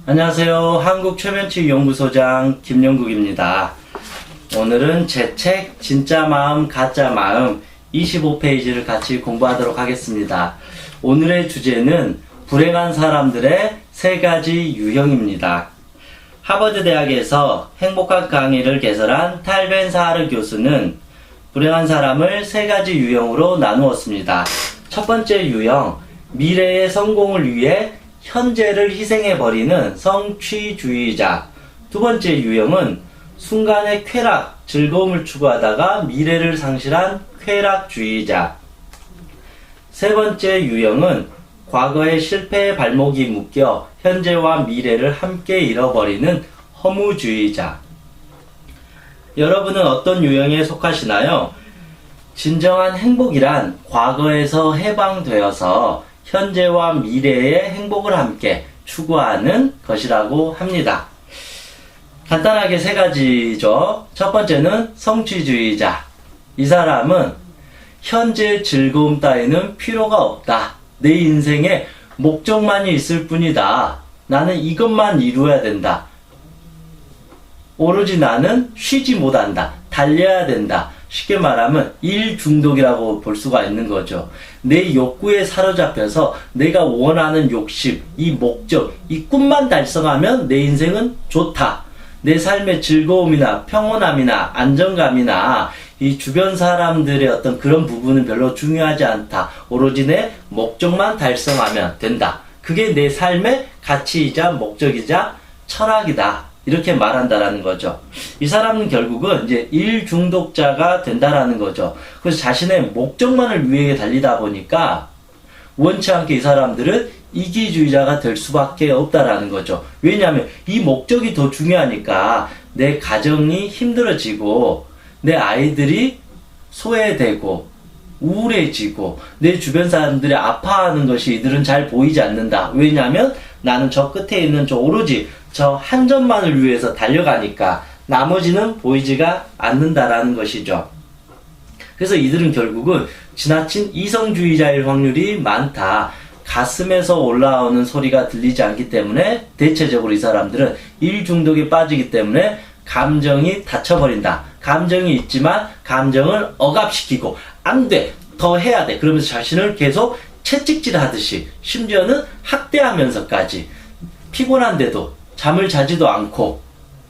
안녕하세요. 한국최면치연구소장 김영국입니다. 오늘은 제 책 진짜 마음 가짜 마음 25페이지를 같이 공부하도록 하겠습니다. 오늘의 주제는 불행한 사람들의 3가지 유형입니다. 하버드 대학에서 행복학 강의를 개설한 탈 벤 사하르 교수는 불행한 사람을 3가지 유형으로 나누었습니다. 첫 번째 유형, 미래의 성공을 위해 현재를 희생해버리는 성취주의자. 두 번째 유형은 순간의 쾌락, 즐거움을 추구하다가 미래를 상실한 쾌락주의자. 세 번째 유형은 과거의 실패의 발목이 묶여 현재와 미래를 함께 잃어버리는 허무주의자. 여러분은 어떤 유형에 속하시나요? 진정한 행복이란 과거에서 해방되어서 현재와 미래의 행복을 함께 추구하는 것이라고 합니다. 간단하게 3가지죠. 첫 번째는 성취주의자. 이 사람은 현재 즐거움 따위는 필요가 없다. 내 인생에 목적만이 있을 뿐이다. 나는 이것만 이루어야 된다. 오로지 나는 쉬지 못한다. 달려야 된다. 쉽게 말하면 일 중독이라고 볼 수가 있는 거죠. 내 욕구에 사로잡혀서 내가 원하는 욕심, 이 목적, 이 꿈만 달성하면 내 인생은 좋다. 내 삶의 즐거움이나 평온함이나 안정감이나 이 주변 사람들의 어떤 그런 부분은 별로 중요하지 않다. 오로지 내 목적만 달성하면 된다. 그게 내 삶의 가치이자 목적이자 철학이다. 이렇게 말한다라는 거죠. 이 사람은 결국은 이제 일 중독자가 된다라는 거죠. 그래서 자신의 목적만을 위해 달리다 보니까 원치 않게 이 사람들은 이기주의자가 될 수밖에 없다라는 거죠. 왜냐하면 이 목적이 더 중요하니까 내 가정이 힘들어지고 내 아이들이 소외되고 우울해지고 내 주변 사람들이 아파하는 것이 이들은 잘 보이지 않는다. 왜냐하면 나는 저 끝에 있는 저 오로지 저 한 점만을 위해서 달려가니까 나머지는 보이지가 않는다라는 것이죠. 그래서 이들은 결국은 지나친 이성주의자일 확률이 많다. 가슴에서 올라오는 소리가 들리지 않기 때문에 대체적으로 이 사람들은 일 중독에 빠지기 때문에 감정이 닫혀버린다. 감정이 있지만 감정을 억압시키고 안 돼! 더 해야 돼! 그러면서 자신을 계속 채찍질 하듯이 심지어는 학대하면서까지 피곤한데도 잠을 자지도 않고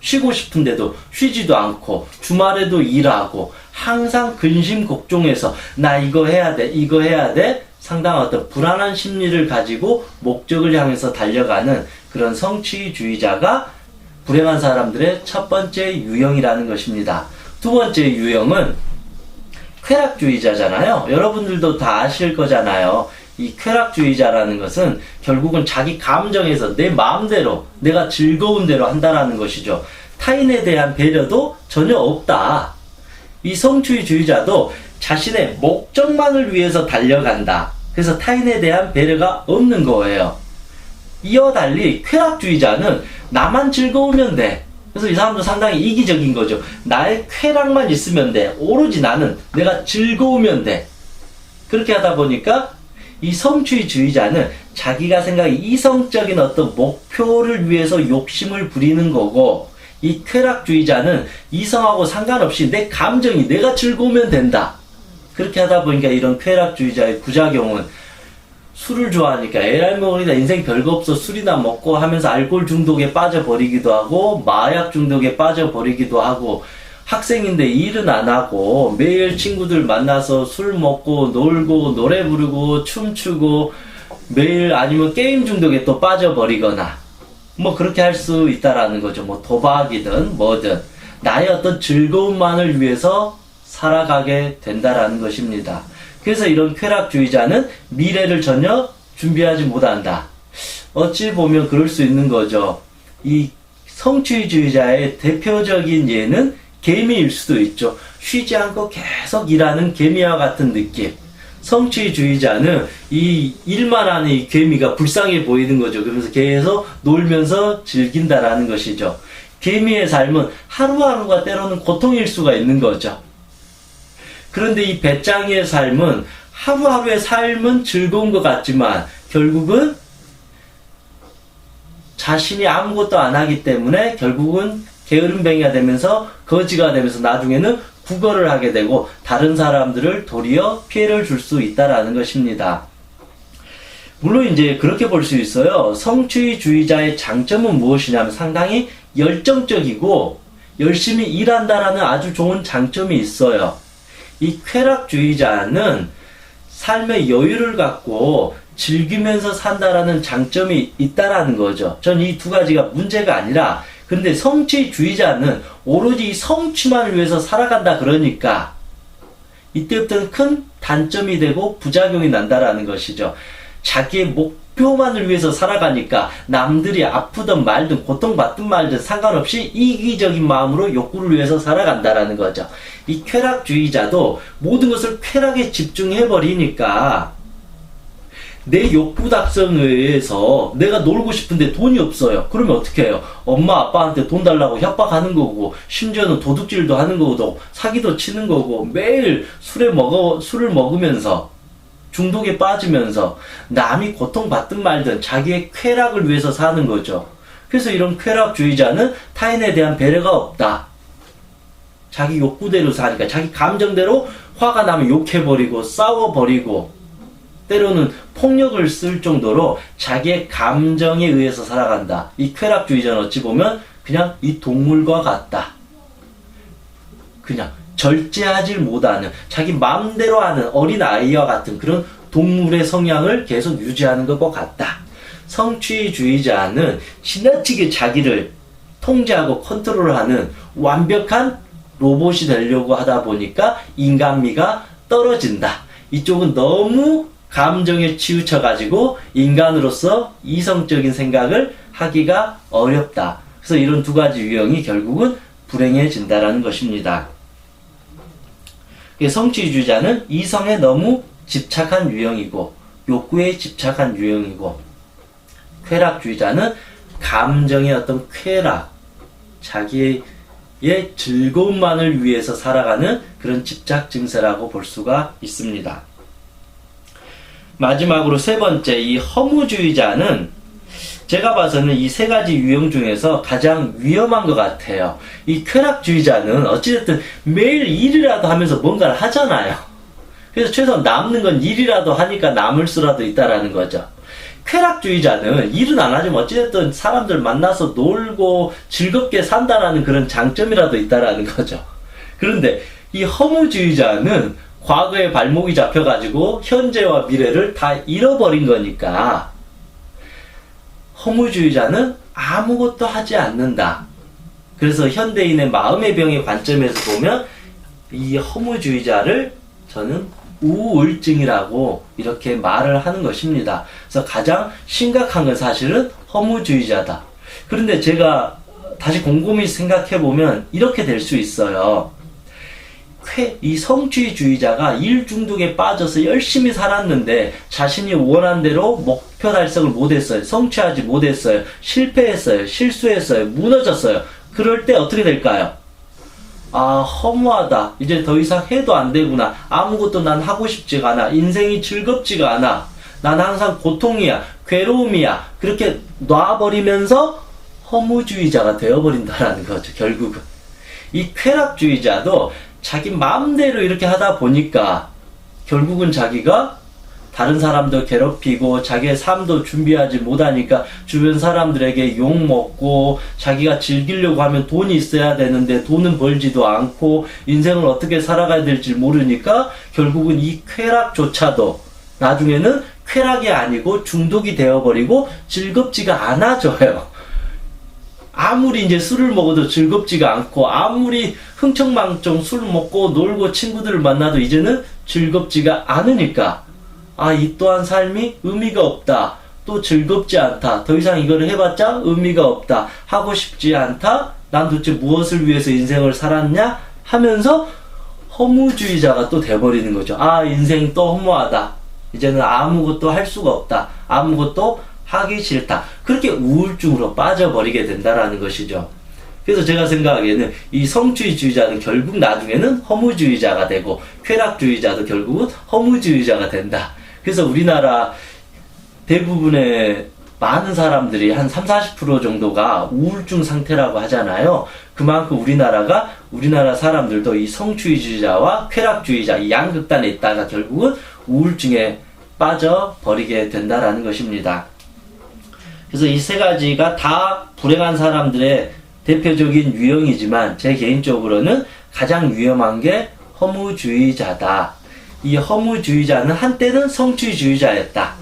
쉬고 싶은데도 쉬지도 않고 주말에도 일하고 항상 근심걱정해서 나 이거 해야 돼 이거 해야 돼 상당한 어떤 불안한 심리를 가지고 목적을 향해서 달려가는 그런 성취주의자가 불행한 사람들의 첫 번째 유형이라는 것입니다. 두 번째 유형은 쾌락주의자잖아요. 여러분들도 다 아실 거잖아요. 이 쾌락주의자라는 것은 결국은 자기 감정에서 내 마음대로 내가 즐거운 대로 한다라는 것이죠. 타인에 대한 배려도 전혀 없다. 이 성취주의자도 자신의 목적만을 위해서 달려간다. 그래서 타인에 대한 배려가 없는 거예요. 이와 달리 쾌락주의자는 나만 즐거우면 돼. 그래서 이 사람도 상당히 이기적인 거죠. 나의 쾌락만 있으면 돼. 오로지 나는 내가 즐거우면 돼. 그렇게 하다 보니까 이 성취주의자는 자기가 생각하기 이성적인 어떤 목표를 위해서 욕심을 부리는 거고, 이 쾌락주의자는 이성하고 상관없이 내 감정이 내가 즐거우면 된다. 그렇게 하다 보니까 이런 쾌락주의자의 부작용은 술을 좋아하니까 에라이 먹으니까 인생 별거 없어 술이나 먹고 하면서 알코올 중독에 빠져버리기도 하고 마약 중독에 빠져버리기도 하고 학생인데 일은 안 하고 매일 친구들 만나서 술 먹고 놀고 노래 부르고 춤추고 매일 아니면 게임 중독에 또 빠져버리거나 뭐 그렇게 할 수 있다라는 거죠. 뭐 도박이든 뭐든 나의 어떤 즐거움만을 위해서 살아가게 된다라는 것입니다. 그래서 이런 쾌락주의자는 미래를 전혀 준비하지 못한다. 어찌 보면 그럴 수 있는 거죠. 이 성취주의자의 대표적인 예는 개미일 수도 있죠. 쉬지 않고 계속 일하는 개미와 같은 느낌. 성취주의자는 이 일만 하는 이 개미가 불쌍해 보이는 거죠. 그러면서 계속 놀면서 즐긴다라는 것이죠. 개미의 삶은 하루하루가 때로는 고통일 수가 있는 거죠. 그런데 이 배짱이의 삶은 하루하루의 삶은 즐거운 것 같지만 결국은 자신이 아무것도 안 하기 때문에 결국은 게으름뱅이가 되면서 거지가 되면서 나중에는 구걸을 하게 되고 다른 사람들을 도리어 피해를 줄 수 있다라는 것입니다. 물론 이제 그렇게 볼 수 있어요. 성취주의자의 장점은 무엇이냐면 상당히 열정적이고 열심히 일한다라는 아주 좋은 장점이 있어요. 이 쾌락주의자는 삶의 여유를 갖고 즐기면서 산다라는 장점이 있다라는 거죠. 전 이 두 가지가 문제가 아니라, 근데 성취주의자는 오로지 성취만을 위해서 살아간다 그러니까 이때부터는 큰 단점이 되고 부작용이 난다라는 것이죠. 자기의 목표만을 위해서 살아가니까 남들이 아프든 말든 고통받든 말든 상관없이 이기적인 마음으로 욕구를 위해서 살아간다라는 거죠. 이 쾌락주의자도 모든 것을 쾌락에 집중해버리니까 내 욕구 달성에 의해서 내가 놀고 싶은데 돈이 없어요. 그러면 어떻게 해요? 엄마 아빠한테 돈 달라고 협박하는 거고, 심지어는 도둑질도 하는 거고, 사기도 치는 거고, 매일 술을 먹으면서 중독에 빠지면서 남이 고통받든 말든 자기의 쾌락을 위해서 사는 거죠. 그래서 이런 쾌락주의자는 타인에 대한 배려가 없다. 자기 욕구대로 사니까, 자기 감정대로 화가 나면 욕해버리고 싸워버리고 때로는 폭력을 쓸 정도로 자기의 감정에 의해서 살아간다. 이 쾌락주의자는 어찌 보면 그냥 이 동물과 같다. 그냥 절제하지 못하는, 자기 마음대로 하는 어린아이와 같은 그런 동물의 성향을 계속 유지하는 것과 같다. 성취주의자는 지나치게 자기를 통제하고 컨트롤하는 완벽한 로봇이 되려고 하다 보니까 인간미가 떨어진다. 이쪽은 너무 감정에 치우쳐가지고 인간으로서 이성적인 생각을 하기가 어렵다. 그래서 이런 두 가지 유형이 결국은 불행해진다라는 것입니다. 성취주의자는 이성에 너무 집착한 유형이고 욕구에 집착한 유형이고, 쾌락주의자는 감정의 어떤 쾌락, 자기의 즐거움만을 위해서 살아가는 그런 집착 증세라고 볼 수가 있습니다. 마지막으로 세 번째, 이 허무주의자는 제가 봐서는 이 세 가지 유형 중에서 가장 위험한 것 같아요. 이 쾌락주의자는 어찌됐든 매일 일이라도 하면서 뭔가를 하잖아요. 그래서 최소한 남는 건 일이라도 하니까 남을 수라도 있다라는 거죠. 쾌락주의자는 일은 안 하지만 어찌됐든 사람들 만나서 놀고 즐겁게 산다라는 그런 장점이라도 있다라는 거죠. 그런데 이 허무주의자는 과거에 발목이 잡혀가지고 현재와 미래를 다 잃어버린 거니까 허무주의자는 아무것도 하지 않는다. 그래서 현대인의 마음의 병의 관점에서 보면 이 허무주의자를 저는 우울증이라고 이렇게 말을 하는 것입니다. 그래서 가장 심각한 건 사실은 허무주의자다. 그런데 제가 다시 곰곰이 생각해 보면 이렇게 될 수 있어요. 이 성취주의자가 일 중독에 빠져서 열심히 살았는데 자신이 원한 대로 목표 달성을 못했어요. 성취하지 못했어요. 실패했어요. 실수했어요. 무너졌어요. 그럴 때 어떻게 될까요? 아, 허무하다. 이제 더 이상 해도 안 되구나. 아무것도 난 하고 싶지가 않아. 인생이 즐겁지가 않아. 난 항상 고통이야. 괴로움이야. 그렇게 놔버리면서 허무주의자가 되어버린다라는 거죠. 결국은. 이 쾌락주의자도 자기 마음대로 이렇게 하다 보니까 결국은 자기가 다른 사람도 괴롭히고 자기의 삶도 준비하지 못하니까 주변 사람들에게 욕먹고, 자기가 즐기려고 하면 돈이 있어야 되는데 돈은 벌지도 않고 인생을 어떻게 살아가야 될지 모르니까 결국은 이 쾌락조차도 나중에는 쾌락이 아니고 중독이 되어버리고 즐겁지가 않아져요. 아무리 이제 술을 먹어도 즐겁지가 않고, 아무리 흥청망청 술 먹고 놀고 친구들을 만나도 이제는 즐겁지가 않으니까, 아, 이 또한 삶이 의미가 없다. 또 즐겁지 않다. 더 이상 이거를 해봤자 의미가 없다. 하고 싶지 않다. 난 도대체 무엇을 위해서 인생을 살았냐? 하면서 허무주의자가 또 돼버리는 거죠. 아, 인생 또 허무하다. 이제는 아무것도 할 수가 없다. 아무것도 하기 싫다. 그렇게 우울증으로 빠져버리게 된다라는 것이죠. 그래서 제가 생각하기에는 이 성취주의자는 결국 나중에는 허무주의자가 되고, 쾌락주의자도 결국은 허무주의자가 된다. 그래서 우리나라 대부분의 많은 사람들이 한 30-40% 정도가 우울증 상태라고 하잖아요. 그만큼 우리나라 사람들도 이 성취주의자와 쾌락주의자, 이 양극단에 있다가 결국은 우울증에 빠져버리게 된다라는 것입니다. 그래서 이 세 가지가 다 불행한 사람들의 대표적인 유형이지만 제 개인적으로는 가장 위험한 게 허무주의자다. 이 허무주의자는 한때는 성취주의자였다.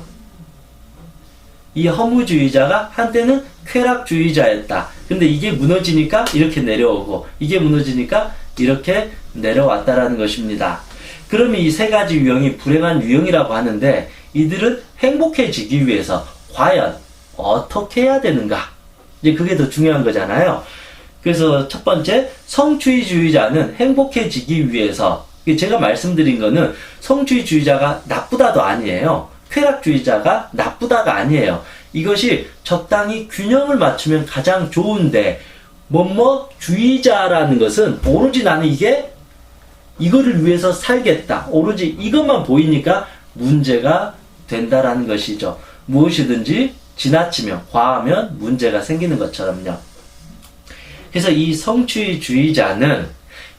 이 허무주의자가 한때는 쾌락주의자였다. 근데 이게 무너지니까 이렇게 내려오고 이게 무너지니까 이렇게 내려왔다라는 것입니다. 그러면 이 세 가지 유형이 불행한 유형이라고 하는데 이들은 행복해지기 위해서 과연 어떻게 해야 되는가? 이제 그게 더 중요한 거잖아요. 그래서 첫 번째, 성취주의자는 행복해지기 위해서, 제가 말씀드린 거는 성취주의자가 나쁘다도 아니에요. 쾌락주의자가 나쁘다가 아니에요. 이것이 적당히 균형을 맞추면 가장 좋은데, 주의자라는 것은 오로지 나는 이거를 위해서 살겠다. 오로지 이것만 보이니까 문제가 된다라는 것이죠. 무엇이든지 지나치면, 과하면 문제가 생기는 것처럼요. 그래서 이 성취주의자는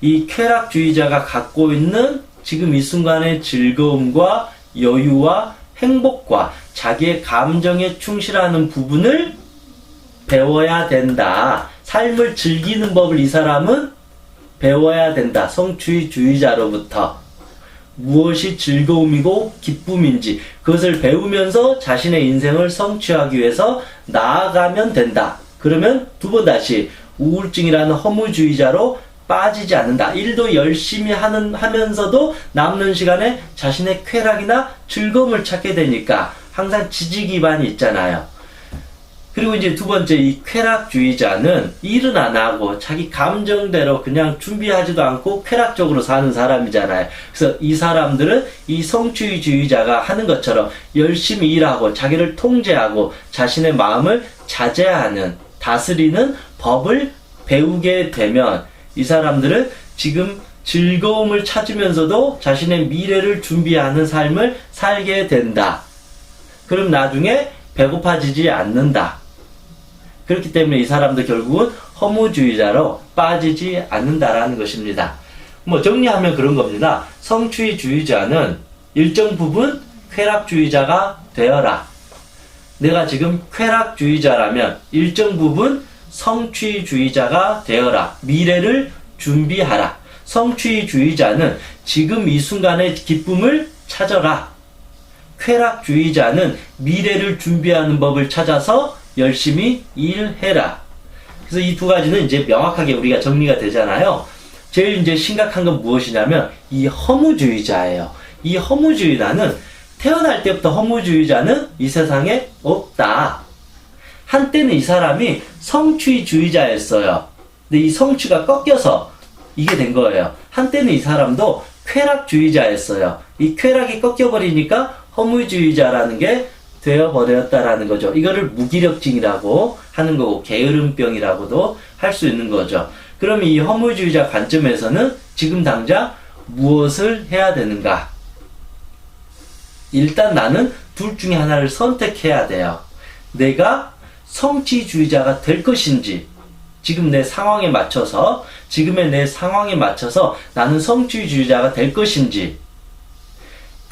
이 쾌락주의자가 갖고 있는 지금 이 순간의 즐거움과 여유와 행복과 자기의 감정에 충실하는 부분을 배워야 된다. 삶을 즐기는 법을 이 사람은 배워야 된다. 성취주의자로부터. 무엇이 즐거움이고 기쁨인지 그것을 배우면서 자신의 인생을 성취하기 위해서 나아가면 된다. 그러면 두 번 다시 우울증이라는 허무주의자로 빠지지 않는다. 일도 열심히 하면서도 남는 시간에 자신의 쾌락이나 즐거움을 찾게 되니까 항상 지지 기반이 있잖아요. 그리고 이제 두 번째, 이 쾌락주의자는 일은 안 하고 자기 감정대로 그냥 준비하지도 않고 쾌락적으로 사는 사람이잖아요. 그래서 이 사람들은 이 성취주의자가 하는 것처럼 열심히 일하고 자기를 통제하고 자신의 마음을 자제하는, 다스리는 법을 배우게 되면 이 사람들은 지금 즐거움을 찾으면서도 자신의 미래를 준비하는 삶을 살게 된다. 그럼 나중에 배고파지지 않는다. 그렇기 때문에 이 사람도 결국은 허무주의자로 빠지지 않는다라는 것입니다. 정리하면 그런 겁니다. 성취주의자는 일정 부분 쾌락주의자가 되어라. 내가 지금 쾌락주의자라면 일정 부분 성취주의자가 되어라. 미래를 준비하라. 성취주의자는 지금 이 순간의 기쁨을 찾아라. 쾌락주의자는 미래를 준비하는 법을 찾아서 열심히 일해라. 그래서 이 두 가지는 이제 명확하게 우리가 정리가 되잖아요. 제일 이제 심각한 건 무엇이냐면 이 허무주의자예요. 이 허무주의자는 태어날 때부터 허무주의자는 이 세상에 없다. 한때는 이 사람이 성취주의자였어요. 근데 이 성취가 꺾여서 이게 된 거예요. 한때는 이 사람도 쾌락주의자였어요. 이 쾌락이 꺾여버리니까 허무주의자라는 게 되어버렸다라는 거죠. 이거를 무기력증이라고 하는 거고 게으름병이라고도 할 수 있는 거죠. 그럼 이 허무주의자 관점에서는 지금 당장 무엇을 해야 되는가? 일단 나는 둘 중에 하나를 선택해야 돼요. 내가 성취주의자가 될 것인지, 지금 내 상황에 맞춰서, 지금의 내 상황에 맞춰서 나는 성취주의자가 될 것인지,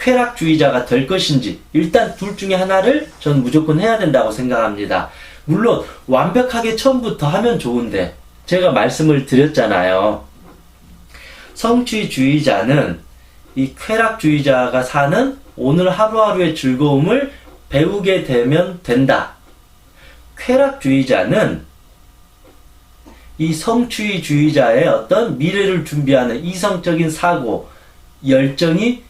쾌락주의자가 될 것인지, 일단 둘 중에 하나를 저는 무조건 해야 된다고 생각합니다. 물론 완벽하게 처음부터 하면 좋은데 제가 말씀을 드렸잖아요. 성취주의자는 이 쾌락주의자가 사는 오늘 하루하루의 즐거움을 배우게 되면 된다. 쾌락주의자는 이 성취주의자의 어떤 미래를 준비하는 이성적인 사고, 열정이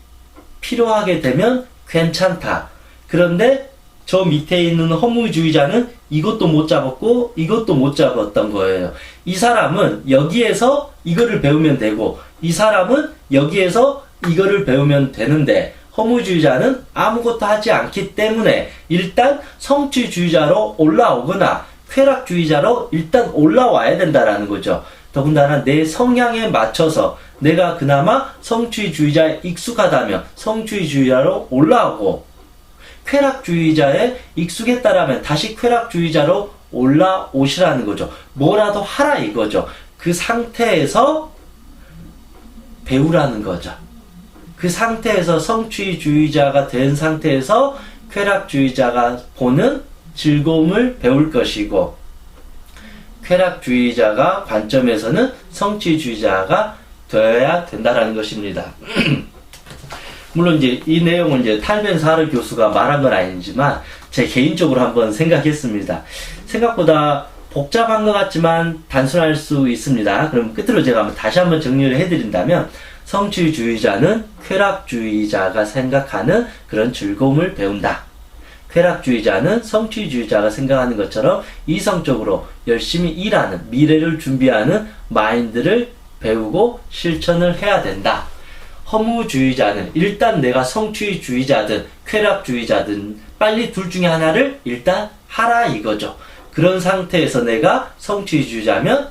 필요하게 되면 괜찮다. 그런데 저 밑에 있는 허무주의자는 이것도 못 잡았고 이것도 못 잡았던 거예요. 이 사람은 여기에서 이거를 배우면 되고 이 사람은 여기에서 이거를 배우면 되는데 허무주의자는 아무것도 하지 않기 때문에 일단 성취주의자로 올라오거나 쾌락주의자로 일단 올라와야 된다라는 거죠. 더군다나 내 성향에 맞춰서 내가 그나마 성취주의자에 익숙하다면 성취주의자로 올라오고, 쾌락주의자에 익숙했다라면 다시 쾌락주의자로 올라오시라는 거죠. 뭐라도 하라 이거죠. 그 상태에서 배우라는 거죠. 그 상태에서 성취주의자가 된 상태에서 쾌락주의자가 보는 즐거움을 배울 것이고, 쾌락주의자가 관점에서는 성취주의자가 되어야 된다라는 것입니다. 물론 이제 이 내용은 이제 탈벤사르 교수가 말한 건 아니지만 제 개인적으로 한번 생각했습니다. 생각보다 복잡한 것 같지만 단순할 수 있습니다. 그럼 끝으로 제가 다시 한번 정리를 해드린다면, 성취주의자는 쾌락주의자가 생각하는 그런 즐거움을 배운다. 쾌락주의자는 성취주의자가 생각하는 것처럼 이성적으로 열심히 일하는, 미래를 준비하는 마인드를 배우고 실천을 해야 된다. 허무주의자는 일단 내가 성취주의자든 쾌락주의자든 빨리 둘 중에 하나를 일단 하라 이거죠. 그런 상태에서 내가 성취주의자면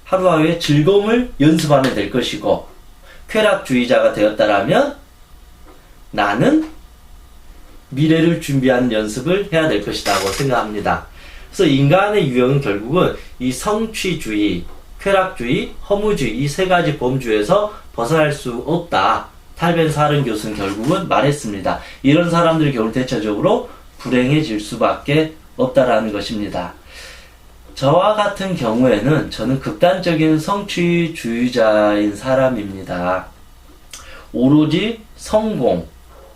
하루하루의 즐거움을 연습하면 될 것이고, 쾌락주의자가 되었다라면 나는 미래를 준비하는 연습을 해야 될 것이라고 생각합니다. 그래서 인간의 유형은 결국은 이 성취주의, 쾌락주의, 허무주의 이 세 가지 범주에서 벗어날 수 없다. 탈벤사른 교수는 결국은 말했습니다. 이런 사람들이 결국 대체적으로 불행해질 수밖에 없다라는 것입니다. 저와 같은 경우에는 저는 극단적인 성취주의자인 사람입니다. 오로지 성공,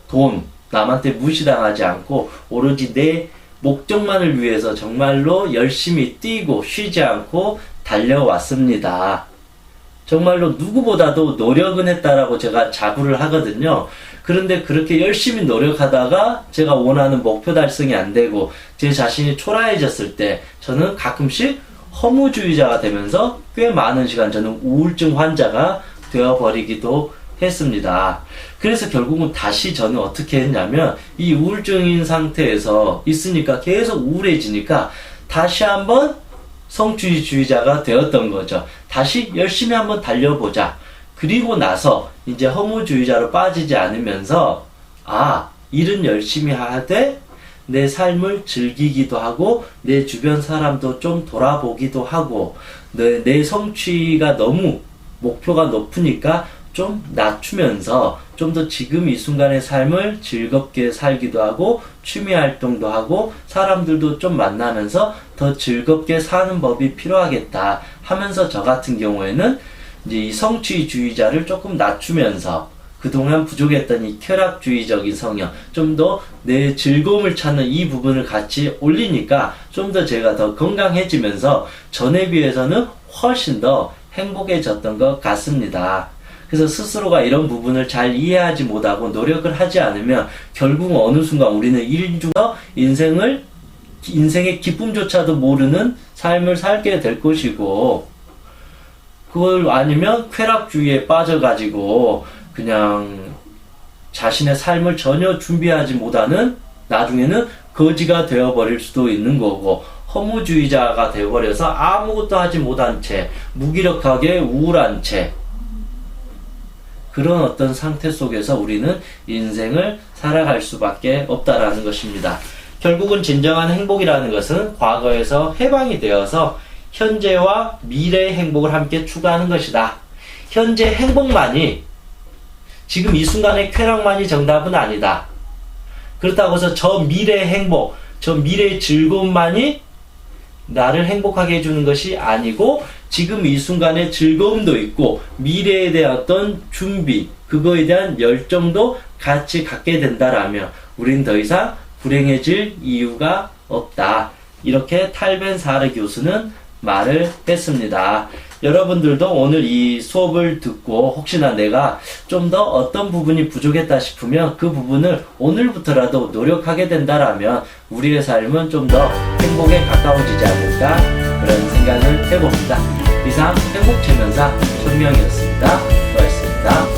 돈, 남한테 무시당하지 않고 오로지 내 목적만을 위해서 정말로 열심히 뛰고 쉬지 않고 달려왔습니다. 정말로 누구보다도 노력은 했다라고 제가 자부를 하거든요. 그런데 그렇게 열심히 노력하다가 제가 원하는 목표 달성이 안 되고 제 자신이 초라해졌을 때 저는 가끔씩 허무주의자가 되면서 꽤 많은 시간 저는 우울증 환자가 되어버리기도 했습니다. 그래서 결국은 다시 저는 어떻게 했냐면, 이 우울증인 상태에서 있으니까 계속 우울해지니까 다시 한번 성취주의자가 되었던 거죠. 다시 열심히 한번 달려보자. 그리고 나서 이제 허무주의자로 빠지지 않으면서, 일은 열심히 하되 내 삶을 즐기기도 하고 내 주변 사람도 좀 돌아보기도 하고, 내 성취가 너무 목표가 높으니까 좀 낮추면서 좀 더 지금 이 순간의 삶을 즐겁게 살기도 하고 취미 활동도 하고 사람들도 좀 만나면서 더 즐겁게 사는 법이 필요하겠다 하면서, 저 같은 경우에는 이제 이 성취주의자를 조금 낮추면서 그동안 부족했던 이 쾌락주의적인 성향, 좀 더 내 즐거움을 찾는 이 부분을 같이 올리니까 좀 더 제가 더 건강해지면서 전에 비해서는 훨씬 더 행복해졌던 것 같습니다. 그래서 스스로가 이런 부분을 잘 이해하지 못하고 노력을 하지 않으면 결국 어느 순간 우리는 일중에서 인생의 기쁨조차도 모르는 삶을 살게 될 것이고, 그걸 아니면 쾌락주의에 빠져가지고 그냥 자신의 삶을 전혀 준비하지 못하는, 나중에는 거지가 되어버릴 수도 있는 거고, 허무주의자가 되어버려서 아무것도 하지 못한 채 무기력하게 우울한 채, 그런 어떤 상태 속에서 우리는 인생을 살아갈 수밖에 없다라는 것입니다. 결국은 진정한 행복이라는 것은 과거에서 해방이 되어서 현재와 미래의 행복을 함께 추구하는 것이다. 현재 행복만이, 지금 이 순간의 쾌락만이 정답은 아니다. 그렇다고 해서 저 미래의 행복, 저 미래의 즐거움만이 나를 행복하게 해주는 것이 아니고, 지금 이 순간의 즐거움도 있고 미래에 대한 어떤 준비, 그거에 대한 열정도 같이 갖게 된다라면 우린 더 이상 불행해질 이유가 없다. 이렇게 탈벤사르 교수는 말을 했습니다. 여러분들도 오늘 이 수업을 듣고 혹시나 내가 좀 더 어떤 부분이 부족했다 싶으면 그 부분을 오늘부터라도 노력하게 된다라면 우리의 삶은 좀 더 행복에 가까워지지 않을까, 그런 생각을 해봅니다. 이상 행복체면사 천명이었습니다. 수고하셨습니다.